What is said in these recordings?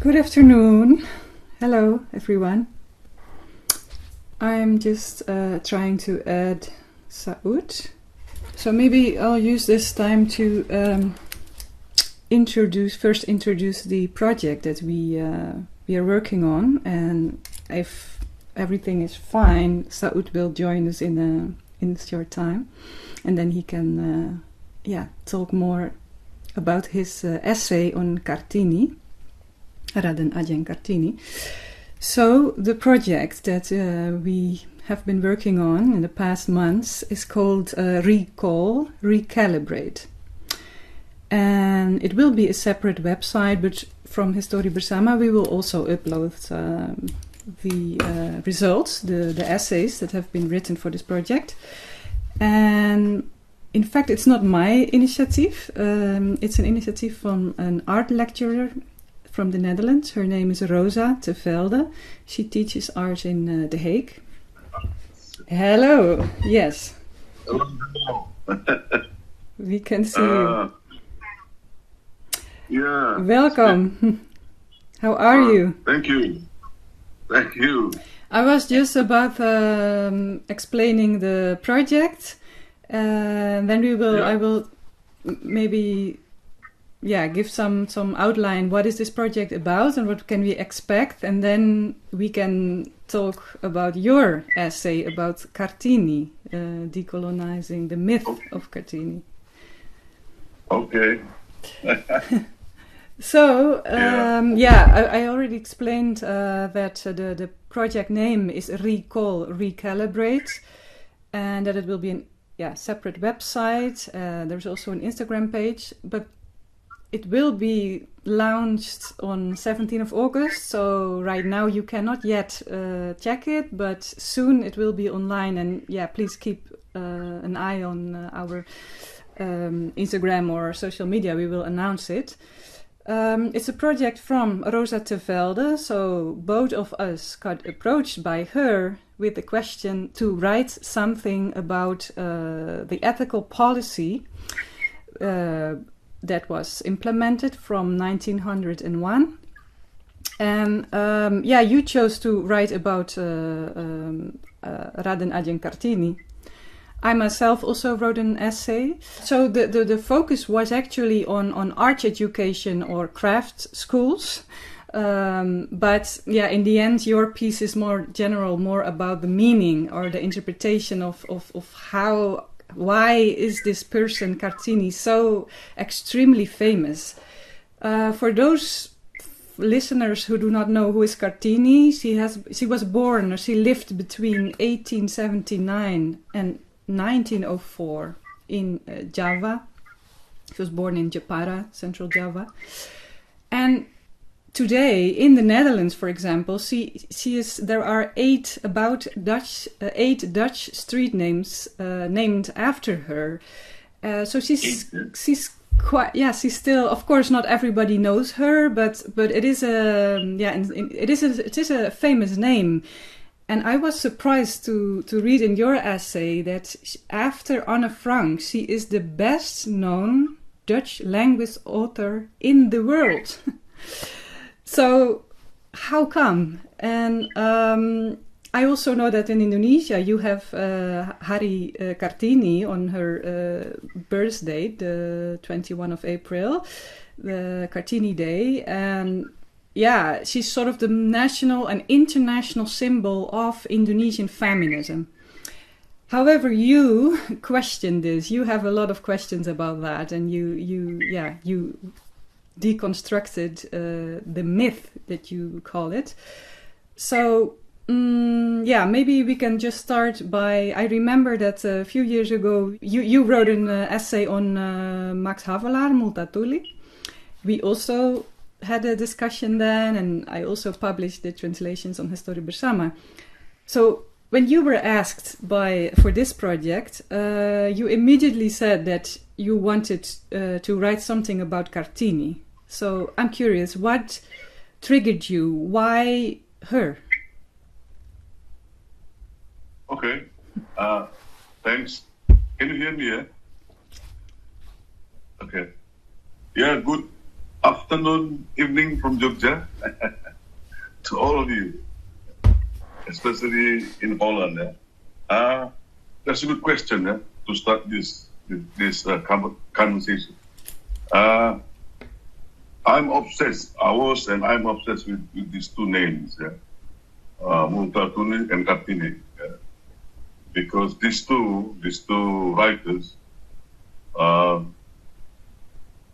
Good afternoon. Hello, everyone. I'm just trying to add Saut. So maybe I'll use this time to introduce the project that we are working on, and if everything is fine, Saut will join us in a short time, and then he can talk more about his essay on Kartini. Raden Ajeng Kartini. So the project that we have been working on in the past months is called Recalibrate. And it will be a separate website, but from Histori Bersama we will also upload the results, the essays that have been written for this project. And in fact, it's not my initiative. It's an initiative from an art lecturer from the Netherlands. Her name is Rosa te Velde. She teaches art in The Hague. Hello. Yes. Hello. We can see you. Yeah. Welcome. How are you? Thank you. Thank you. I was just about explaining the project. Then I will maybe give some outline. What is this project about and what can we expect? And then we can talk about your essay about Kartini, decolonizing the myth of Kartini. Okay. So, I already explained that the project name is Recalibrate, and that it will be a separate website. There's also an Instagram page, but it will be launched on 17th of August, so right now you cannot yet check it, but soon it will be online, and please keep an eye on our Instagram or social media. We will announce it. It's a project from Rosa te Velde, so both of us got approached by her with the question to write something about the ethical policy that was implemented from 1901. And you chose to write about Raden Ajeng Kartini. I myself also wrote an essay. So the focus was actually on art education or craft schools. But in the end, your piece is more general, more about the meaning or the interpretation of why is this person Kartini so extremely famous? For those listeners who do not know who is Kartini, she was born, or she lived between 1879 and 1904 in Java. She was born in Jepara, Central Java. And today, in the Netherlands, for example, there are eight Dutch street names named after her. So she's quite she's still, of course, not everybody knows her, but it is it is a famous name. And I was surprised to read in your essay that after Anne Frank, she is the best known Dutch language author in the world. So, how come? And I also know that in Indonesia you have Hari Kartini on her birthday, the 21 of April, the Kartini Day. And she's sort of the national and international symbol of Indonesian feminism. However, you question this. You have a lot of questions about that, and you deconstructed the myth that you call it. So maybe we can just start by, I remember that a few years ago you wrote an essay on Max Havelaar, Multatuli. We also had a discussion then, and I also published the translations on Histori Bersama. So when you were asked for this project, you immediately said that you wanted to write something about Kartini. So I'm curious, what triggered you? Why her? Okay. Thanks. Can you hear me? Yeah. Okay. Yeah. Good. afternoon, evening from Jogja to all of you, especially in Holland. That's a good question to start this conversation. I'm obsessed. I'm obsessed with these two names, Multatuli and Kartini, because these two writers are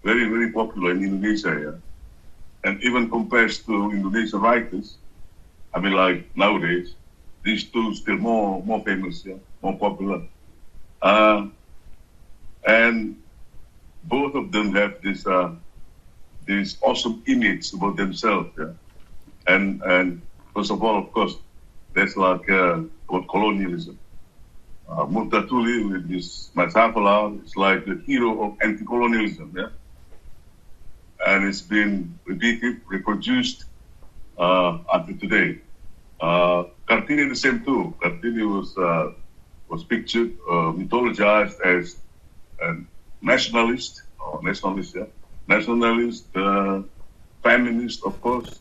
very, very popular in Indonesia, and even compared to Indonesian writers, I mean, like nowadays, these two still more famous, more popular, and both of them have this awesome image about themselves, and first of all, of course, that's like about colonialism. Multatuli with this Masafala is like the hero of anti-colonialism, and it's been repeated, reproduced until today. Kartini the same too. Kartini was pictured, mythologized as a nationalist, feminist, of course,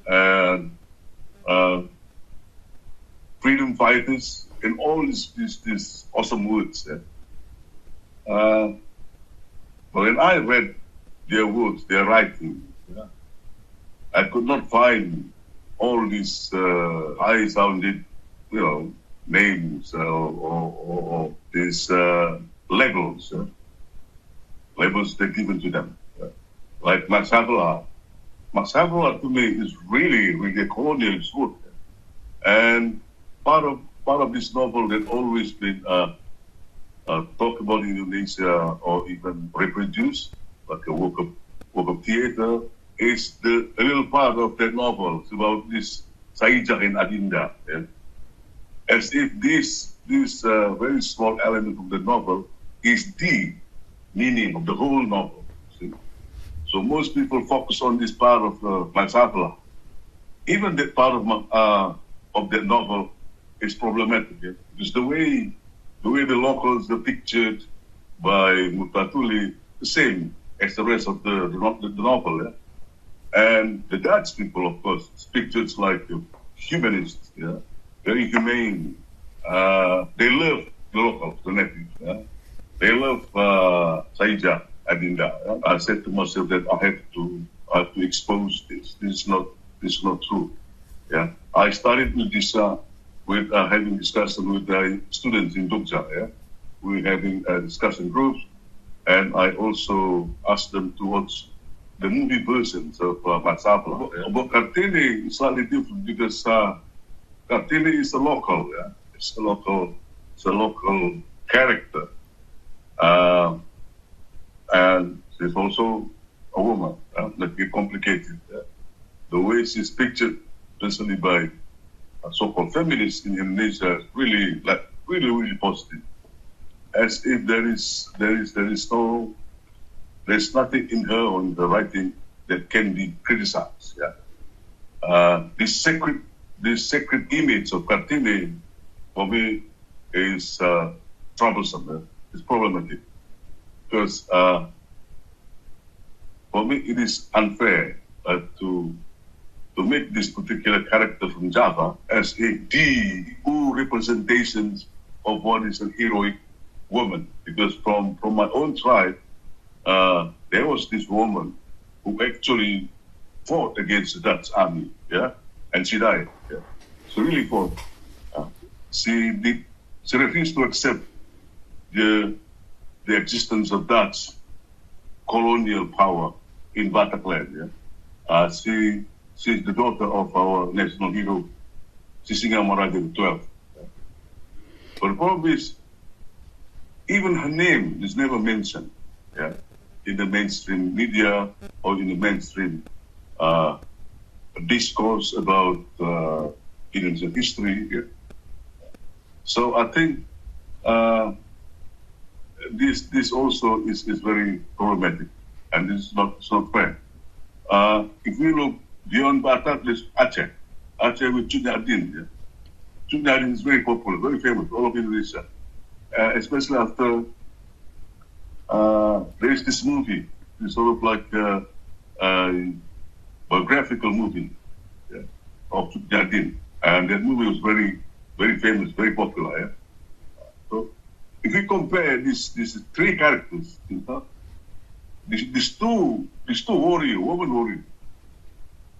and freedom fighters, and all these awesome words. When I read their works, their writing, I could not find all these high-sounded, names or these labels they're given to them. Like Max Havelaar. Max Havelaar to me is really a colonial work, and part of this novel that always been talked about in Indonesia or even reproduced, like a work of theater, is a little part of that novel. It's about this Saijah and Adinda, as if this very small element of the novel is the meaning of the whole novel. See? So most people focus on this part of Max Havelaar. Even that part of that novel is problematic, because the way the locals are pictured by Multatuli, the same as the rest of the novel, and the Dutch people, of course, is pictured like humanists, very humane. They love the locals, the natives. They love Saijah Adinda. I said to myself that I have to expose this. This is not true. I started with this with having discussion with the students in Jogja. We're having discussion groups, and I also asked them to watch the movie versions of Max Havelaar. About Kartini, it's slightly different because Kartini is a local. It's a local character, and she's also a woman. That get complicated. The way she's pictured, especially by so-called feminists in Indonesia, is really positive. As if there's nothing in her or in the writing that can be criticized. This sacred image of Kartini, for me, is troublesome. It's problematic because for me it is unfair to make this particular character from Java as the representations of what is a heroic woman. Because from my own tribe, there was this woman who actually fought against the Dutch army, and she died. She really fought. She refused to accept the existence of Dutch colonial power in Bataclan. She's the daughter of our national hero, Sisingamaraja XII. But the problem is, even her name is never mentioned in the mainstream media or in the mainstream discourse about Indonesian history. So I think this also is very problematic, and this is not fair. If we look beyond Batak, there's Aceh with Cut Nyahdin. Cut Nyahdin is very popular, very famous all over Indonesia, especially after there is this movie. It's sort of like biographical movie of Jardin, and that movie was very, very famous, very popular. Yeah? So if we compare these three characters, these two woman warriors,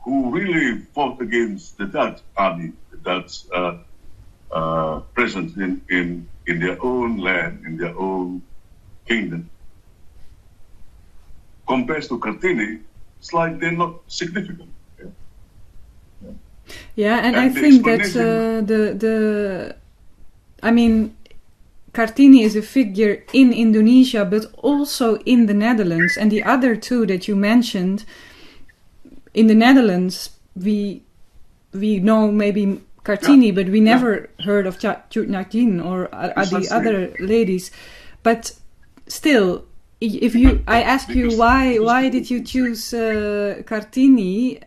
who really fought against the Dutch army, the Dutch presence in their own land, in their own kingdom, compared to Kartini, it's like they're not significant. Yeah, and I think that Kartini is a figure in Indonesia, but also in the Netherlands. And the other two that you mentioned, in the Netherlands, we know maybe Kartini, but we never heard of Tut Nardin or the other ladies. But still, I ask you why did you choose Kartini?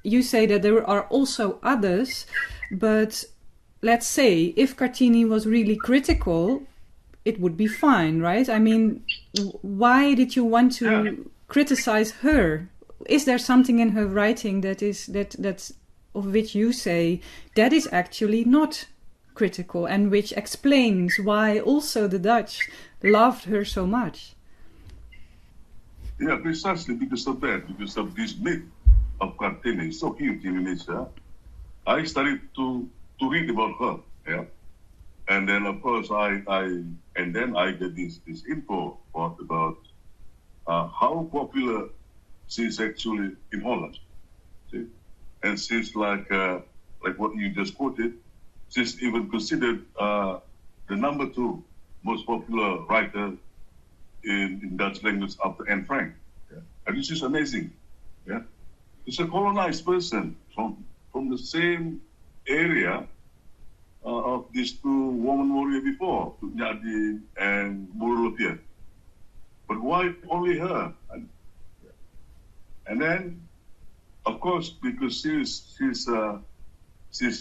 You say that there are also others, but let's say if Kartini was really critical, it would be fine, right? I mean, why did you want to criticize her? Is there something in her writing that's of which you say that is actually not critical, and which explains why also the Dutch loved her so much? Yeah, precisely because of that, because of this myth of Kartini, so huge in Indonesia. I started to read about her, and then of course I get this info about how popular she's actually in Holland. See? And she's like what you just quoted, she's even considered the number 2 most popular writer in Dutch language after Anne Frank. And this is amazing. It's a colonized person from the same area of these 2 women warriors before, Nyadin and Murulopia. But why only her? And then, of course, because she's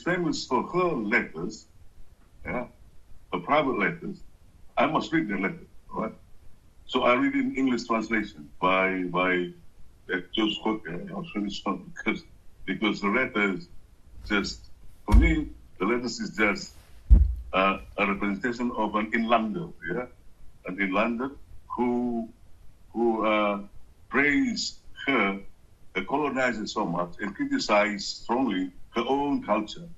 famous for her letters, her private letters. I must read the letter, right? So I read in English translation by Jos Koke, because the letters just, for me, the letters is just a representation of an inlander, an inlander who praised her, the colonizer so much, and criticized strongly her own culture.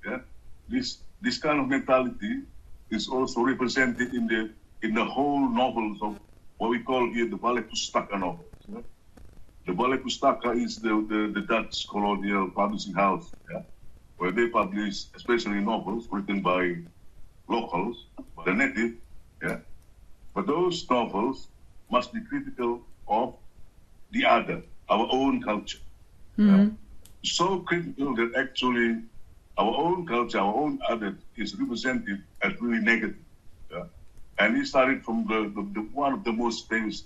This kind of mentality is also represented in the whole novels of what we call here the Balai Pustaka novels. The Balai Pustaka is the Dutch colonial publishing house, where they publish especially novels written by locals, the native, But those novels must be critical of the other, our own culture. So critical that actually our own culture, our own other is represented as really negative. And he started from the one of the most famous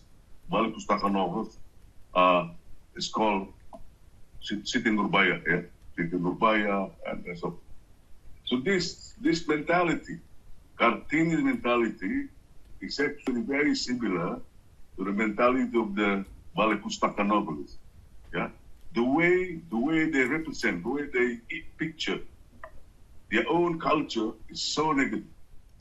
Balai Pustaka novels. It's called Siti Nurbaya, Siti Nurbaya, and so. So this mentality, Kartini's mentality, is actually very similar to the mentality of the Balai Pustaka novelists. The way they represent, the way they picture their own culture is so negative.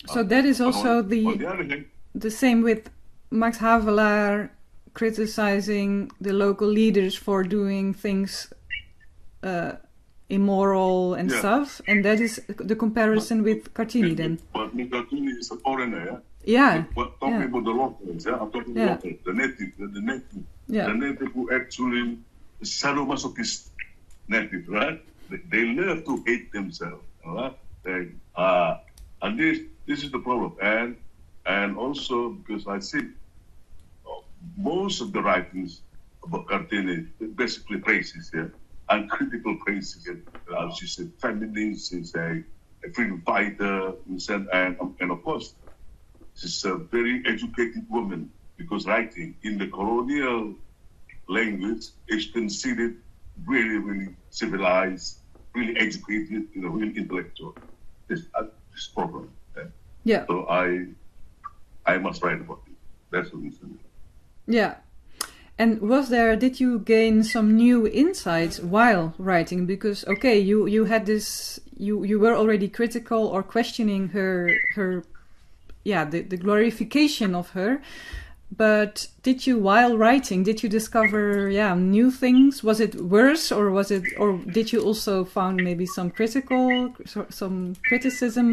So that is also on the other hand, the same with Max Havelaar criticizing the local leaders for doing things immoral and stuff, and that is the comparison with Kartini then. But Kartini is a foreigner, But talking about the locals, I'm talking about the native, the native who actually is sadomasochist native, right? They love to hate themselves, right? And this is the problem, and also because I see most of the writings about Kartini basically praises, uncritical praises. She's a feminist, she's a freedom fighter, and of course, she's a very educated woman because writing in the colonial language is considered really, really civilized, really educated, really intellectual. This problem. So I must write about it. That's the reason. Yeah. And did you gain some new insights while writing? Because, okay, you had this, you were already critical or questioning her the glorification of her. But while writing, did you discover, new things? Was it worse, or did you also found maybe some criticism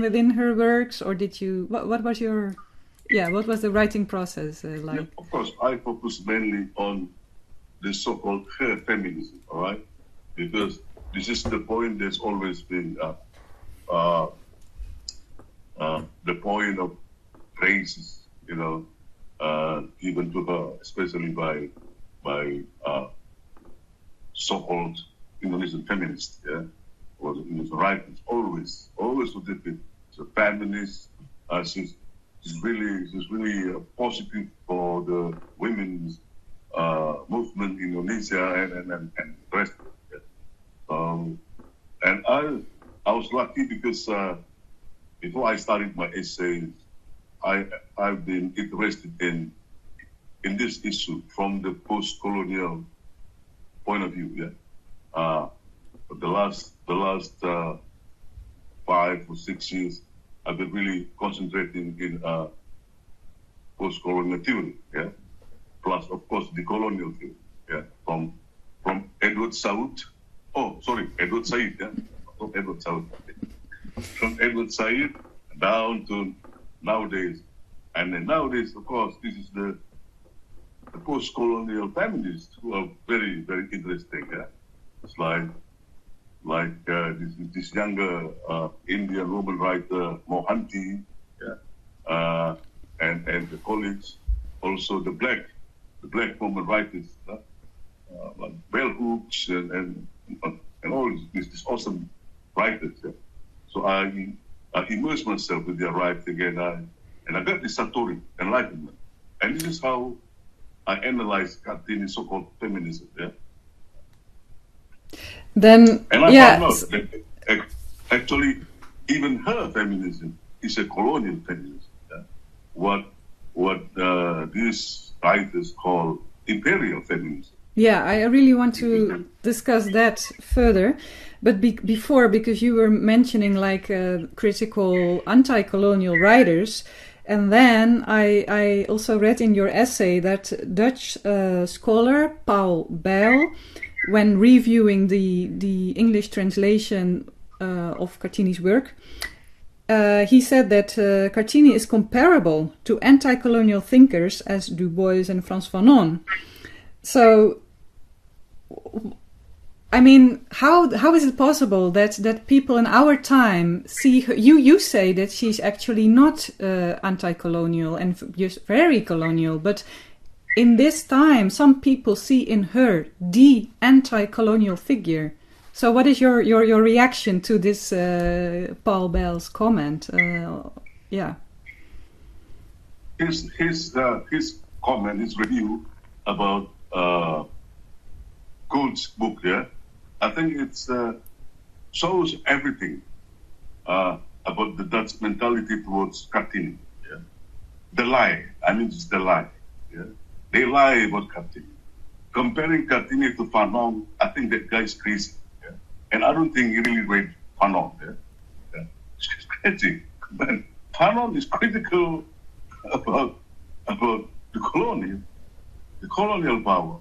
within her works, or did you, what was the writing process like? Yeah, of course, I focus mainly on the so-called her feminism, all right? Because this is the point that's always been the point of praises, given to her, especially by so-called Indonesian feminists, or the Indonesian writers, always to defend the feminist. She's really positive for the women's movement in Indonesia and the rest of it. And I was lucky because before I started my essays, I've been interested in this issue from the post-colonial point of view. The last 5 or 6 years, I've been really concentrating in post-colonial theory. Plus, of course, the colonial theory. From Edward Said. Edward Said. Not Edward Said. From Edward Said down to nowadays. And then nowadays, of course, this is the post-colonial feminists who are very, very interesting. It's like this younger Indian woman writer Mohanty, and the colleagues, also the black woman writers, like bell hooks and all these awesome writers. So I immerse myself with their writing, and I got this Satori enlightenment, and this is how I analyze Kartini's so-called feminism. Then, and I found out that actually even her feminism is a colonial feminism. What these writers call imperial feminism. Yeah, I really want to discuss that further. But before, because you were mentioning like critical anti-colonial writers, and then I also read in your essay that Dutch scholar Paul Bijl, when reviewing the English translation of Kartini's work, he said that Kartini is comparable to anti-colonial thinkers as Du Bois and Frans Fanon. So, I mean, how is it possible that people in our time see her? You say that she's actually not anti-colonial and just very colonial, but in this time, some people see in her the anti-colonial figure. So, what is your reaction to this Paul Bijl's comment? His comment, his review about Gould's book. I think it shows everything about the Dutch mentality towards Kartini. The lie. I mean, it's the lie. They lie about Kartini. Comparing Kartini to Fanon, I think that guy is crazy. And I don't think he really read Fanon. It's crazy. But Fanon is critical about the colonial power.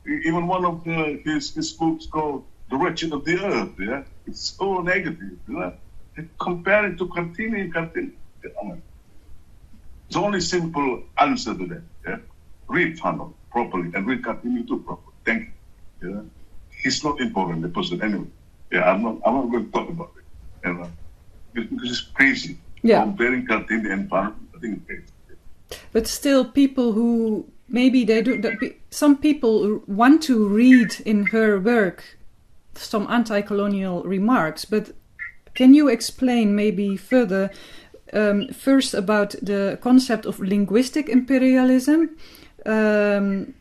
Even one of his books called The Wretched of the Earth. It's so negative. Comparing to Kartini. It's only simple answer to that. Read Fanon properly and read Kartini too properly. Thank you. He's not important, the person, anyway. I'm not going to talk about it. Because it's crazy. Comparing Kartini and Fanon, I think it's crazy. But still, people who maybe some people want to read in her work some anti-colonial remarks. But can you explain maybe further, first about the concept of linguistic imperialism?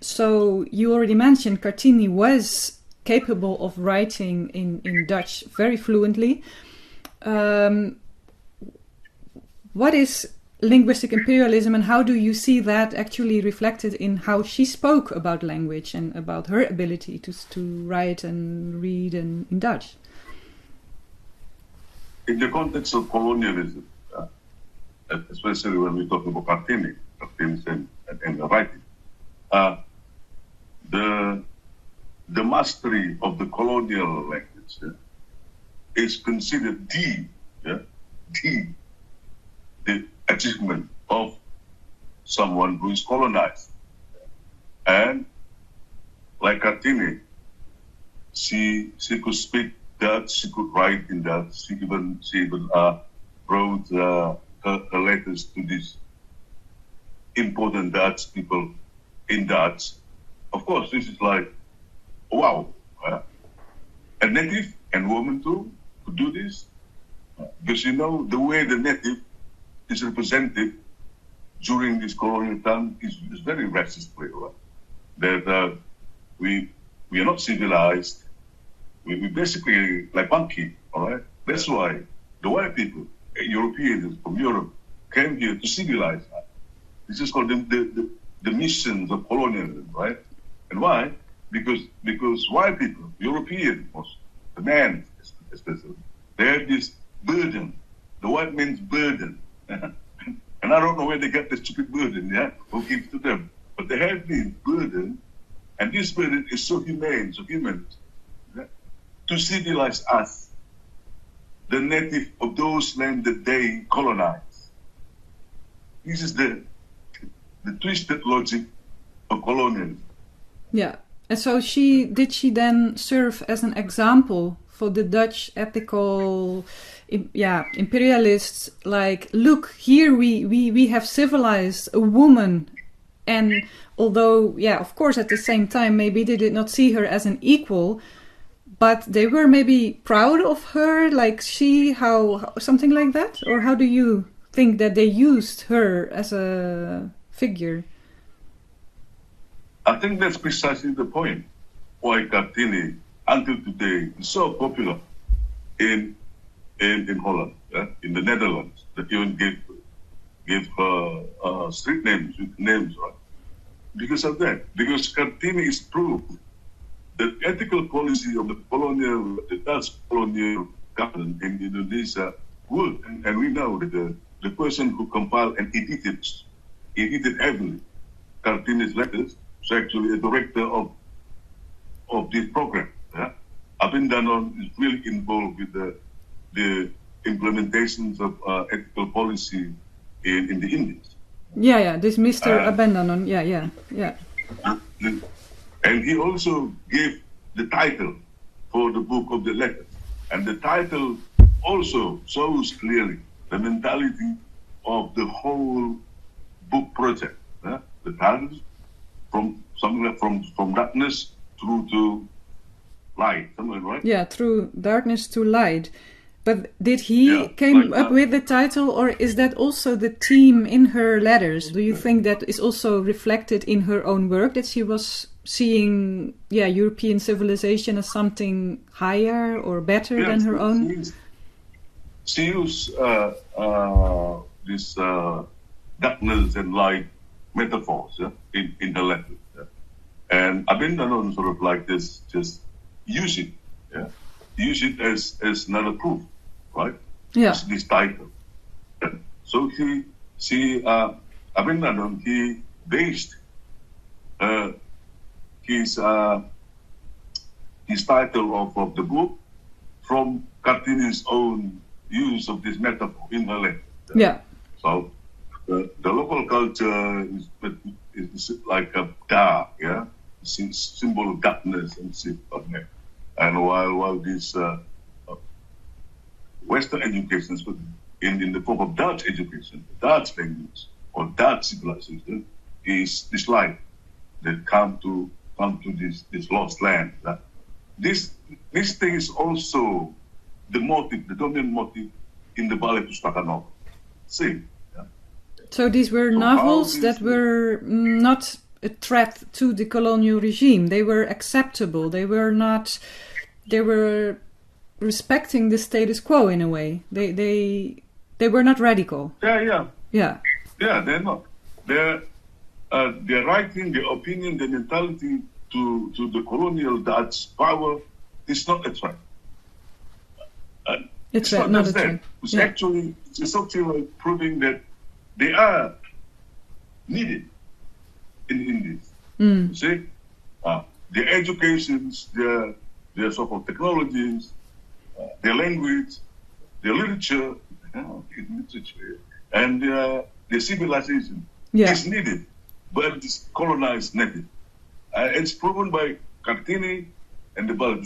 So you already mentioned Kartini was capable of writing in Dutch very fluently. What is linguistic imperialism, and how do you see that actually reflected in how she spoke about language and about her ability to write and read in Dutch? In the context of colonialism, especially when we talk about Kartini and the writing, the mastery of the colonial language is considered the achievement of someone who is colonized. And like Kartini, she could speak Dutch, she could write in Dutch, she even wrote her letters to these important Dutch people in Dutch. Of course, this is like, wow, a native and woman too could do this. Because the way the native is represented during this colonial time is very racist way, right? That we are not civilized. We basically like monkey, all right? That's why the white people, Europeans from Europe, came here to civilize us. This is called the missions of colonialism, right? And why? Because white people, Europeans, the men especially, they have this burden, the white man's burden. And I don't know where they get the stupid burden, who gives to them. But they have this burden, and this burden is so human, to civilize us, the native of those lands that they colonize. This is the twisted logic of colonialism. Yeah, and so did she then serve as an example for the Dutch ethical, imperialists? Like, look, here we have civilized a woman, and although, of course, at the same time, maybe they did not see her as an equal, but they were maybe proud of her, like something like that? Or how do you think that they used her as a figure? I think that's precisely the point why Kartini, until today, is so popular in Holland, in the Netherlands, that even gave her street names, right? Because of that. Because Kartini is proof that ethical policy of the Dutch colonial government in Indonesia would, and we know that the person who compiled and edited heavily Kartini's letters was actually a director of this program. Abin Danon is really involved with the implementations of ethical policy in the Indies. This Mr. Abin Danon, yeah. And he also gave the title for the book of the letters. And the title also shows clearly the mentality of the whole book project. The title from something like from darkness through to light, something, right? Yeah, through darkness to light. But did he came up with the title, or is that also the theme in her letters? Do you think that is also reflected in her own work, that she was seeing European civilization as something higher or better than her own? She used this darkness and light metaphors in the letters. And Abin Danon sort of like this, just use it. Use it as another proof, right? Yeah. This title. So Abin Danon, he based his title of the book from Kartini's own use of this metaphor in her letter. Yeah. So the local culture is like a dark, symbol of darkness and shit. And while this Western education in the form of Dutch education, Dutch language or Dutch civilization is this light that come to this lost land. This thing is also the dominant motive in the Balai Pustaka novel. See. So these were novels that were not a threat to the colonial regime. They were acceptable. They were respecting the status quo in a way. They were not radical. Yeah. Yeah, they're not. They're writing their opinion, their mentality to the colonial Dutch power is not a threat. It's not not just a that. threat. It's Yeah. actually proving that they are needed in this. You see, their educations, their so-called technologies, their language, their literature, and their civilization is needed, but it's colonized native. It's proven by Kartini and the Velde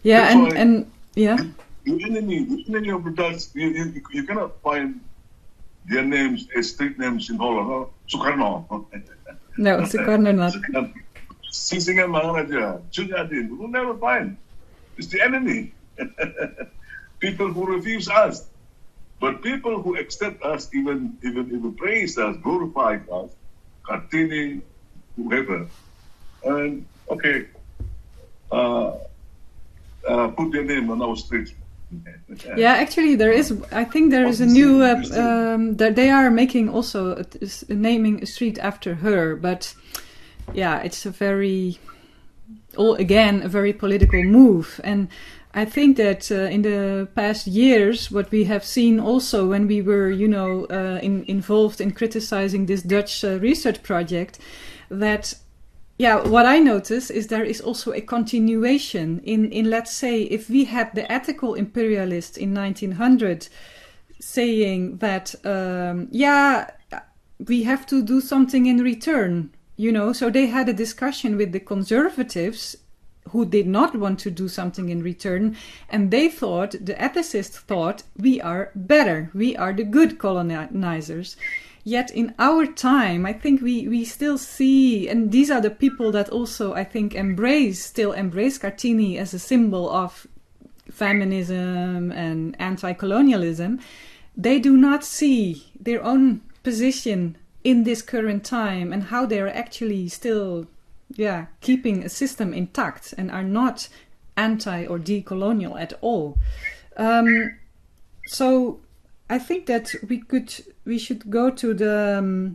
Yeah, That's and yeah. The enemy of the Dutch, you cannot find their names as street names in Holland. No? Soekarno. No, Soekarno not. Sisingan Maharaja, Chunyadin, we'll never find. It's the enemy. People who refuse us. But people who accept us, even praise us, glorify us, Kartini, whoever, and okay, put their name on our streets. Yeah, actually, I think there is a new. They are making also naming a street after her, but yeah, it's a very political move, and I think that in the past years, what we have seen also when we were, involved in criticizing this Dutch research project, that, what I notice is there is also a continuation in let's say, if we had the ethical imperialist in 1900 saying that, we have to do something in return, so they had a discussion with the conservatives who did not want to do something in return, and the ethicists thought, we are better, we are the good colonizers. Yet in our time, I think we still see, and these are the people that also, I think, still embrace Kartini as a symbol of feminism and anti-colonialism. They do not see their own position in this current time and how they are actually still keeping a system intact and are not anti or decolonial at all. So I think that we should go to the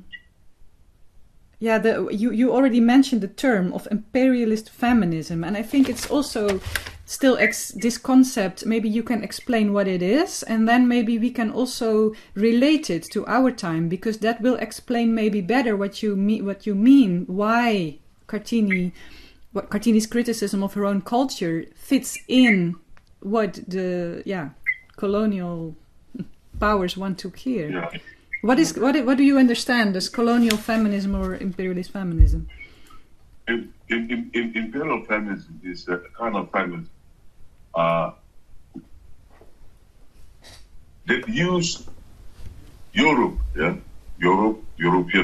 you already mentioned the term of imperialist feminism, and I think it's also still this concept. Maybe you can explain what it is, and then maybe we can also relate it to our time, because that will explain maybe better what you mean, why Kartini's criticism of her own culture fits in what the colonial powers want to hear. Yeah. What do you understand as colonial feminism or imperialist feminism? Imperial feminism is a kind of feminism that use European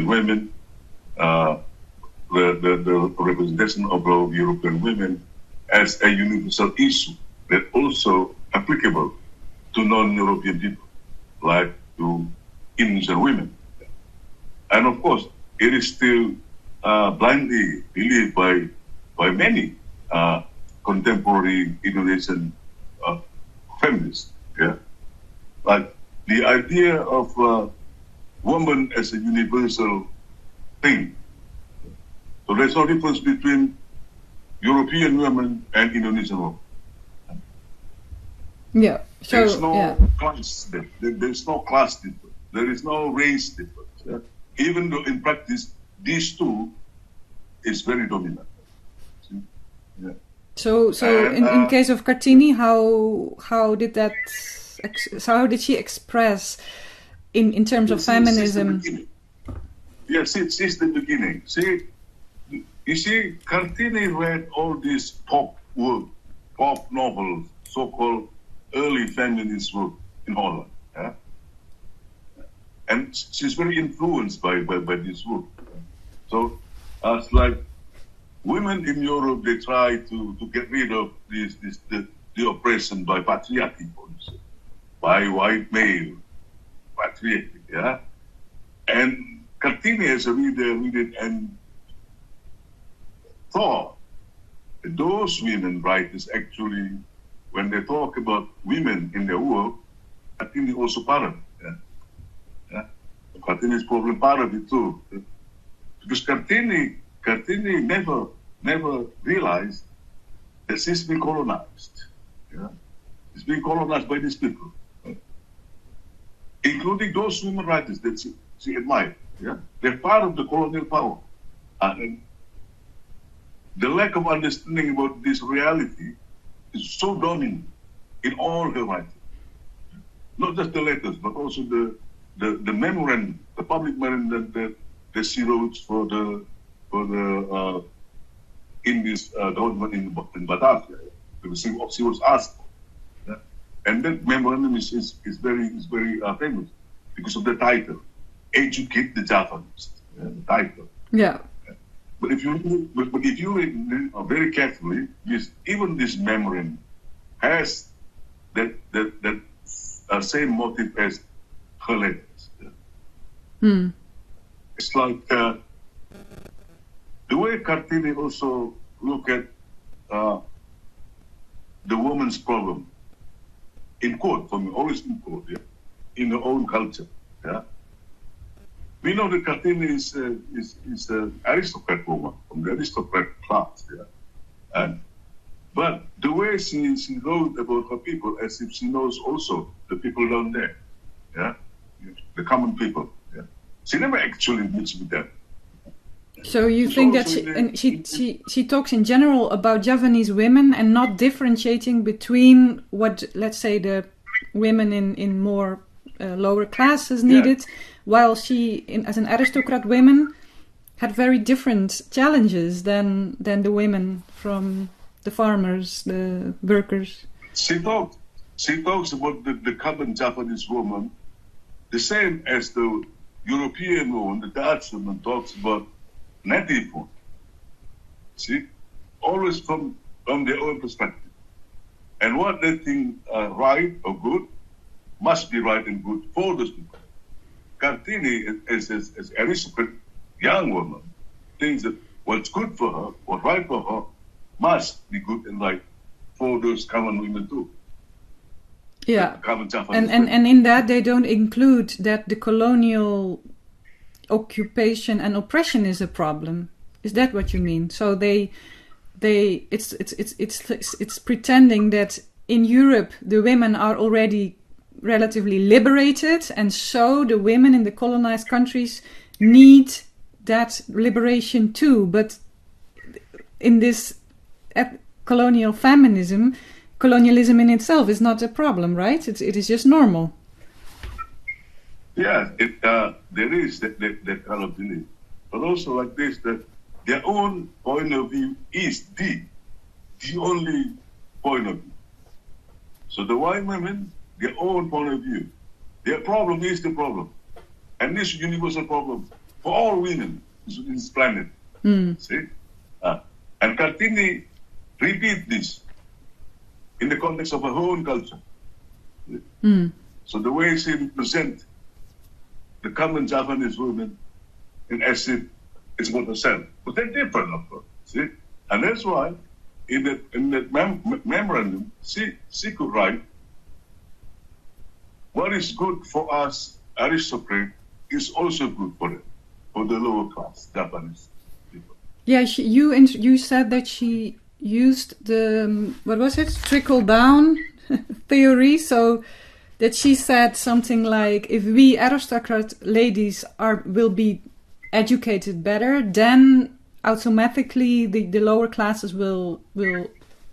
women, the representation of European women as a universal issue that also applicable to non-European people, like to Indonesian women. And of course, it is still blindly believed by many contemporary Indonesian feminists. Yeah, like the idea of woman as a universal thing. So there's no difference between European women and Indonesian women. Yeah. So, there's no class difference. There's no class difference. There is no race difference. Yeah? Even though in practice these two is very dominant. See? Yeah. So in case of Kartini, how did she express in terms of feminism? Yes, it's the beginning. See, you see, Kartini read all these pop novels, so-called early feminist work in Holland. Yeah? And she's very influenced by this work. So, it's like women in Europe, they try to get rid of the oppression by patriarchy, for instance, by white male patriarchy. Yeah? And Kartini, as a reader, read it and thought that those women writers actually, when they talk about women in their work, Kartini also part of it. Yeah? Kartini is probably part of it too. Because Kartini never realized that she's been colonized. Yeah? She's being colonized by these people, including those women writers that she admired. Yeah? They're part of the colonial power. And the lack of understanding about this reality is so dominant in all her writing. Not just the letters, but also the memorandum, the public memorandum that she wrote for the in this government in Batavia. Because she was asked, yeah? And that memorandum is very famous because of the title, "Educate the Javanese." Yeah, the title. Yeah. But if you read very carefully, even this memorandum has that same motive as her letters. Yeah. It's like the way Kartini also look at the woman's problem in quote, for me, always in quote, yeah, in her own culture. Yeah. We know that Kartini is an aristocrat woman from the aristocrat class, yeah. But the way she wrote about her people, as if she knows also the people down there, yeah, the common people, yeah. She never actually meets with them. So you think that she talks in general about Javanese women and not differentiating between what, let's say, the women in more lower classes needed, while she, as an aristocrat woman, had very different challenges than the women from the farmers, the workers. She talks about the common Japanese woman the same as the European woman, the Dutch woman, talks about native woman. See, always from their own perspective, and what they think right or good must be right and good for those people. Kartini, as aristocrat young woman, thinks that what's good for her, what's right for her, must be good and right for those common women too. Yeah, and in that they don't include that the colonial occupation and oppression is a problem. Is that what you mean? So it's pretending that in Europe the women are already relatively liberated, and so the women in the colonized countries need that liberation too. But in this colonial feminism, colonialism in itself is not a problem, right? It is just normal. Yeah, there is that kind of belief, but also like this, that their own point of view is the only point of view. So the white women, their own point of view, their problem is the problem, and this universal problem for all women in this planet. See, and Kartini repeat this in the context of her own culture. So the way she represents the common Japanese women, in as if it's about herself, but they're different, of course. See, and that's why in that memorandum, she could write, "What is good for us aristocrat is also good for them, for the lower class Japanese people." Yeah, you said that she used the what was it, trickle down theory, so that she said something like, if we aristocrat ladies will be educated better, then automatically the lower classes will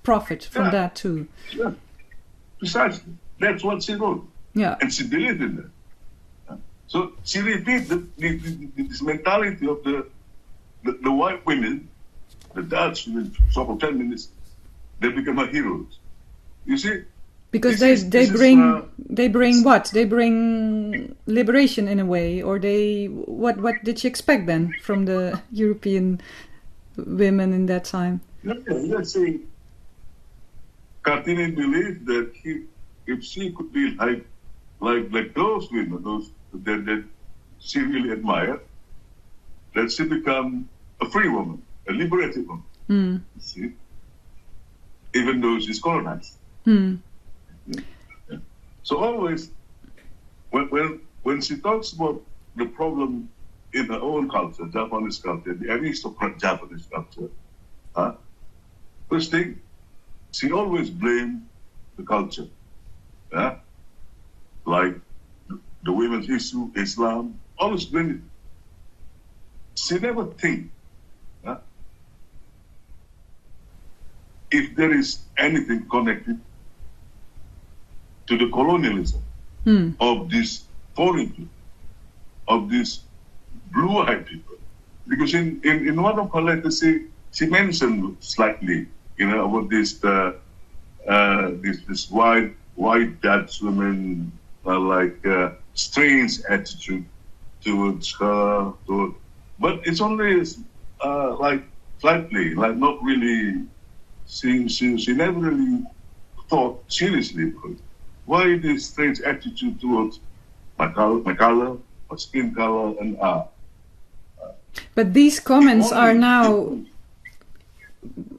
profit from that too. Yeah, precisely. That's what she wrote. Yeah, and she believed in that. So she repeats this mentality of the white women, the Dutch sort of feminists. They become her heroes. You see. Because they bring what? They bring liberation in a way, or what did you expect then from the European women in that time? Let's say Kartini believed that if she could be like those women, those that she really admired, that she become a free woman, a liberated woman. See, even though she's colonized. Yeah. So always, when she talks about the problem in her own culture, Japanese culture, the aristocrat Japanese culture. First thing, she always blamed the culture. Like the women's issue, Islam, always blame it. She never think if there is anything connected to the colonialism of these foreign people, of these blue-eyed people. Because in one of her letters, she mentioned slightly, about this white Dutch women strange attitude towards her. But it's only slightly, not really. She never really thought seriously about it. Why this strange attitude towards my color, my skin color, and But these comments are now.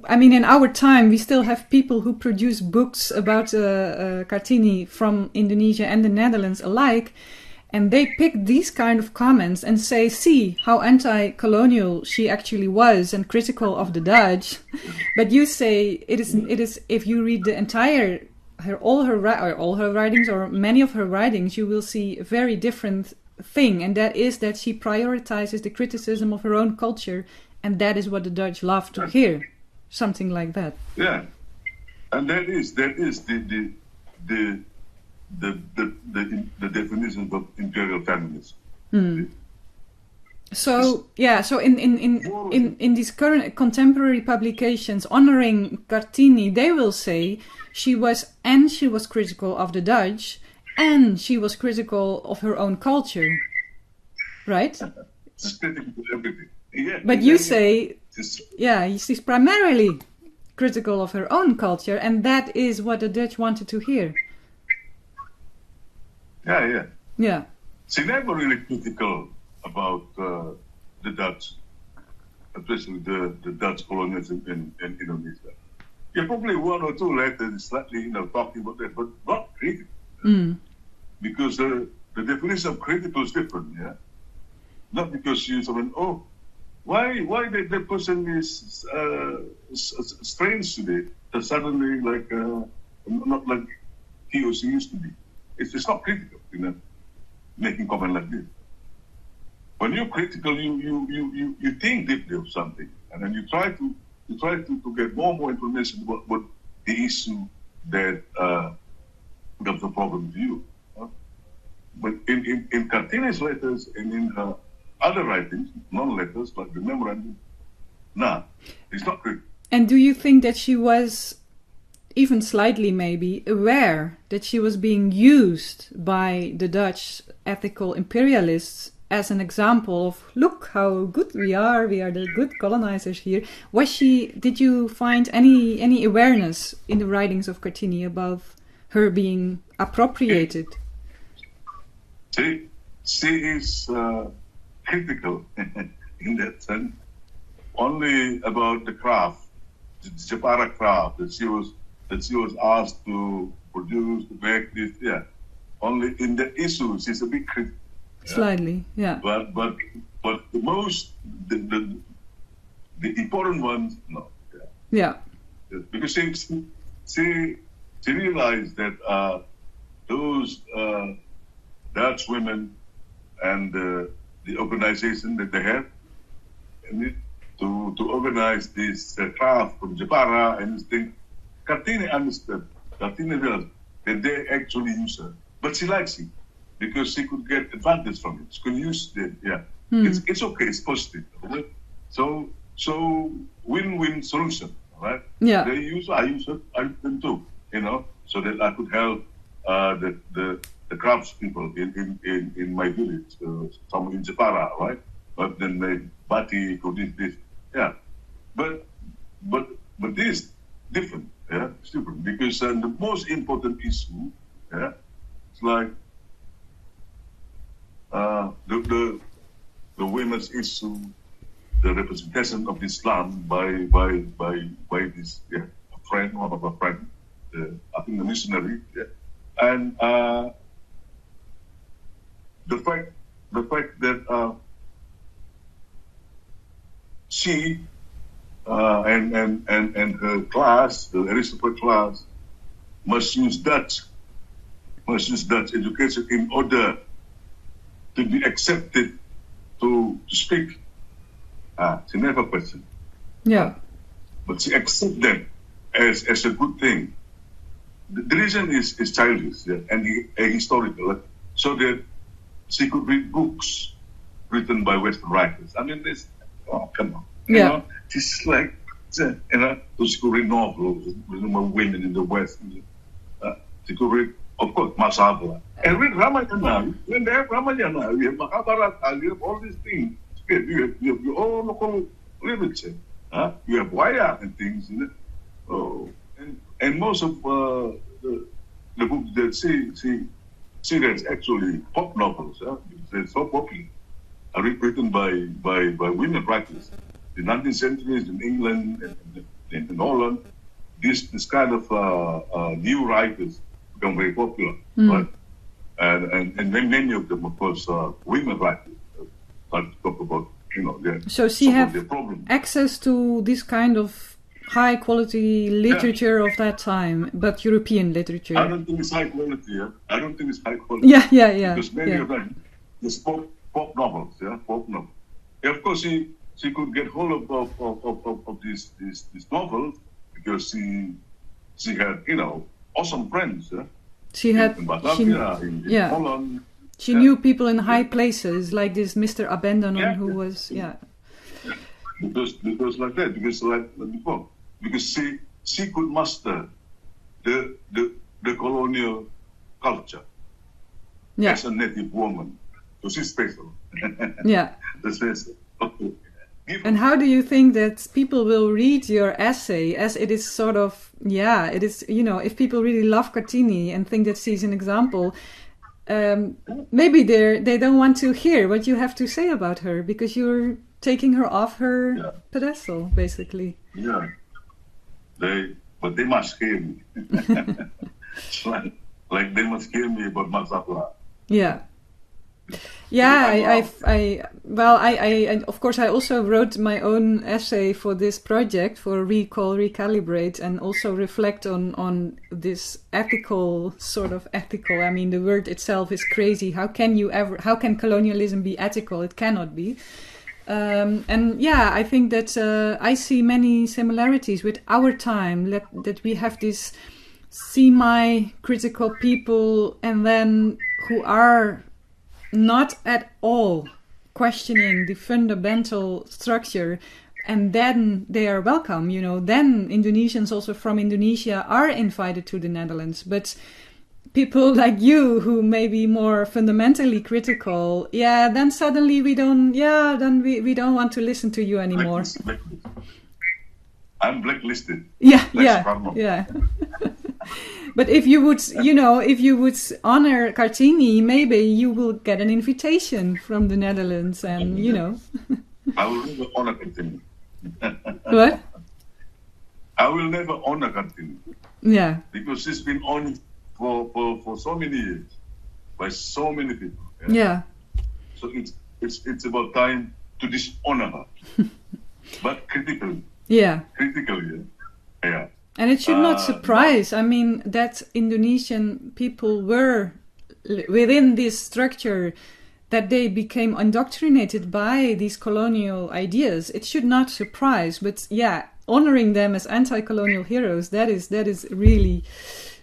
I mean, in our time, we still have people who produce books about Kartini from Indonesia and the Netherlands alike, and they pick these kind of comments and say, see how anti-colonial she actually was and critical of the Dutch. But you say it is if you read the entire all her writings or many of her writings, you will see a very different thing, and that is that she prioritizes the criticism of her own culture, and that is what the Dutch love to hear. Something like that. Yeah, and that is the definition of imperial feminism. So in these current contemporary publications honoring Kartini, they will say she was critical of the Dutch, and she was critical of her own culture, right? She's critical of everything. Yeah, but you say, she's primarily critical of her own culture, and that is what the Dutch wanted to hear. Yeah. She never really critical about the Dutch, especially the Dutch colonialism in Indonesia. Yeah, probably one or two letters slightly, talking about that, but not critical. Because the definition of critical is different, yeah? Not because you someone, why that person is strange today, that suddenly not like he or she used to be. It's not critical, making comment like this. When you're critical, you think deeply of something, and then you try to get more information about what the issue that becomes a problem to you. But in Kartini's letters and in her other writings, non-letters like the memorandum, it's not critical. And do you think that she was even slightly maybe aware that she was being used by the Dutch ethical imperialists as an example of, look how good we are the good colonizers here? Did you find any awareness in the writings of Kartini about her being appropriated? She is critical in that sense, only about the craft, the Jepara craft that she was asked to produce, to make this. Yeah, only in the issues she's a bit critical. Slightly, yeah. But the most the important ones, no. Yeah. Because she realized that those Dutch women and the organization that they have, and to organize this craft from Jepara and this thing, Kartini understood. Kartini realized that they actually use her, but she likes it because she could get advantage from it. She could use it. Yeah, it's okay. It's positive. Right? So win-win solution. Right? Yeah. They use. I use it. I use them too. So that I could help the craftspeople in my village, some in Jepara, right? But then they batik or this. Yeah, but this different. Yeah, it's different because the most important issue, yeah, it's like the women's issue, the representation of Islam by this friend, one of a friend, I think the missionary, yeah, and the fact that she and her class, the aristocrat class, must use Dutch education in order to be accepted to speak. She never questioned. Yeah. But she accepted that as a good thing. The reason is childish, yeah, and historical, so that she could read books written by Western writers. I mean, this, come on. You know, she's like, you know, she could read novels written by women in the West. She could read, of course, Masabla. And read Ramayana. When they have Ramayana, we have Mahabharata, you have all these things. You have your own local literature. You have Waya and things, you know. Oh, and most of the books that she reads actually pop novels. They're so popular. Are written by women writers. The 19th centuries in England and in Holland, this kind of new writers become very popular, right? And many of them, of course, women writers start to talk about, you know, so she had access to this kind of high quality literature of that time, but European literature. I don't think it's high quality. Yeah? I don't think it's high quality. Yeah. Because many of them, it's pop novels. Yeah, pop novels. Yeah, of course, she could get hold of these novels because she had, you know, awesome friends. Yeah? She had in Batavia, in Holland. She knew people in high places, like this Mr. Abendanon, who was Because like that, because like before, because she could master the colonial culture as a native woman. So she's special. Yeah. That's special. Okay. And how do you think that people will read your essay, as it is sort of, it is, you know, if people really love Kartini and think that she's an example, maybe they don't want to hear what you have to say about her because you're taking her off her pedestal, basically. Yeah. But they must hear me. like they must hear me about Masapla. Yeah. Yeah, I of course I also wrote my own essay for this project, for Recalibrate, and also reflect on this ethical, I mean, the word itself is crazy. How can colonialism be ethical? It cannot be. I think that I see many similarities with our time, that we have this semi-critical people, and then who are not at all questioning the fundamental structure, and then they are welcome, you know. Then Indonesians also from Indonesia are invited to the Netherlands, but people like you who may be more fundamentally critical, then suddenly we don't want to listen to you anymore. I'm blacklisted. Yeah. But if you would, honor Kartini, maybe you will get an invitation from the Netherlands, and you know. I will never honor Kartini. What? I will never honor Kartini. Yeah. Because she's been honored for so many years by so many people. Yeah. So it's about time to dishonor her, but critically. Yeah. Critically. Yeah. And it should not surprise, I mean, that Indonesian people were within this structure, that they became indoctrinated by these colonial ideas. It should not surprise, but honoring them as anti-colonial heroes, that is really,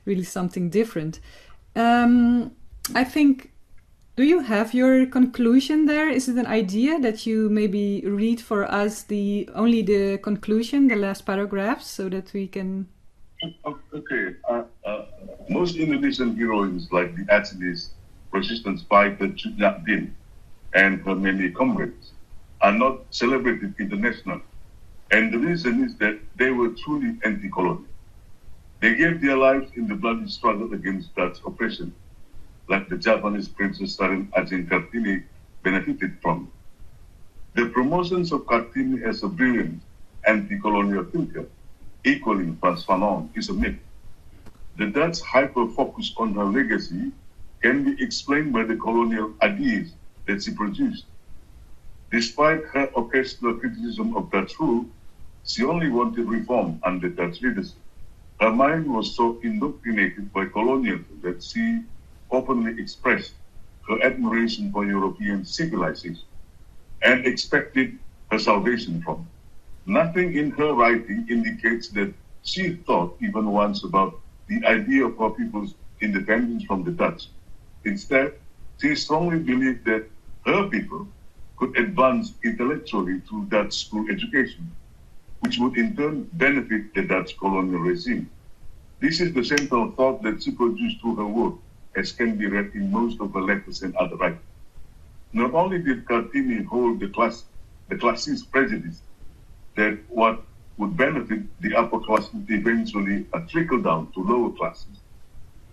really something different. I think, do you have your conclusion there? Is it an idea that you maybe read for us only the conclusion, the last paragraphs, so that we can... Okay. Most Indonesian heroines, like the essayist, resistance fighter Cut Nyak Dien and her many comrades, are not celebrated internationally. And the reason is that they were truly anti-colonial. They gave their lives in the bloody struggle against Dutch oppression, like the Japanese Princess Raden Ajeng Kartini benefited from. The promotions of Kartini as a brilliant anti-colonial thinker, equaling Frans Fanon, is a myth. The Dutch hyper-focus on her legacy can be explained by the colonial ideas that she produced. Despite her occasional criticism of Dutch rule, she only wanted reform under Dutch leadership. Her mind was so indoctrinated by colonialism that she openly expressed her admiration for European civilization and expected her salvation from it. Nothing in her writing indicates that she thought even once about the idea of her people's independence from the Dutch. Instead, she strongly believed that her people could advance intellectually through Dutch school education, which would in turn benefit the Dutch colonial regime. This is the central thought that she produced through her work, as can be read in most of her letters and other writings. Not only did Kartini hold the classist prejudice that what would benefit the upper class would eventually trickle down to lower classes,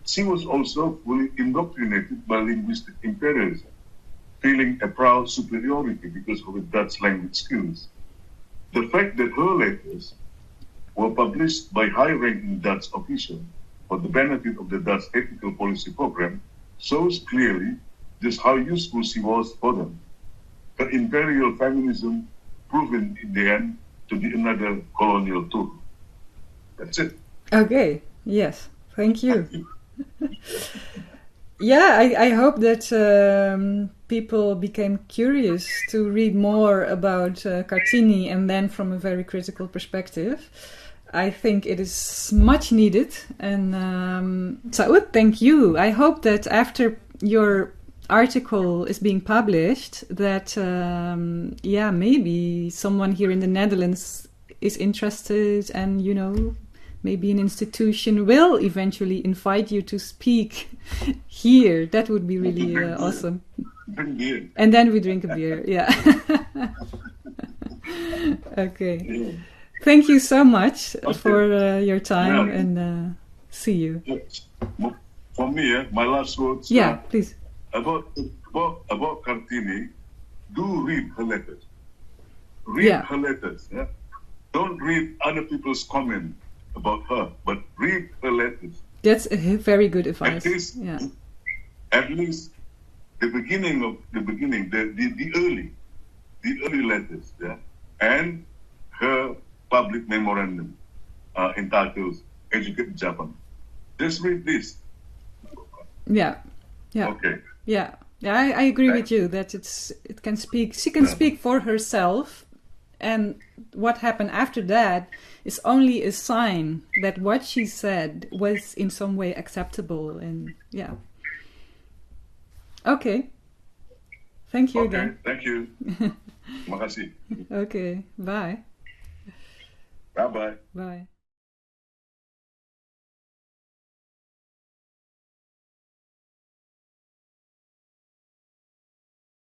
she was also fully indoctrinated by linguistic imperialism, feeling a proud superiority because of her Dutch language skills. The fact that her letters were published by high-ranking Dutch officials for the benefit of the Dutch ethical policy program shows clearly just how useful she was for them. Her imperial feminism proven in the end to be another colonial tool. That's it. Okay, yes, thank you. Yeah, I hope that people became curious to read more about Kartini, and then from a very critical perspective. I think it is much needed. And Saut, thank you. I hope that after your article is being published, that maybe someone here in the Netherlands is interested, and maybe an institution will eventually invite you to speak here. That would be really awesome. Drink beer. And then we drink a beer. Yeah. Okay. Yeah. Thank you so much for your time, and see you. Yes. For me, my last words. Yeah, please. About Kartini, do read her letters. Read her letters. Yeah? Don't read other people's comments about her, but read her letters. That's a very good advice. At least the early letters, yeah, and her public memorandum entitled "Educate Japan." Just read this. Yeah. Okay. Yeah. I agree with you that it can speak. She can speak for herself, and what happened after that is only a sign that what she said was in some way acceptable. And okay. Thank you again. Thank you. Makasih. Okay. Bye. Bye-bye. Bye.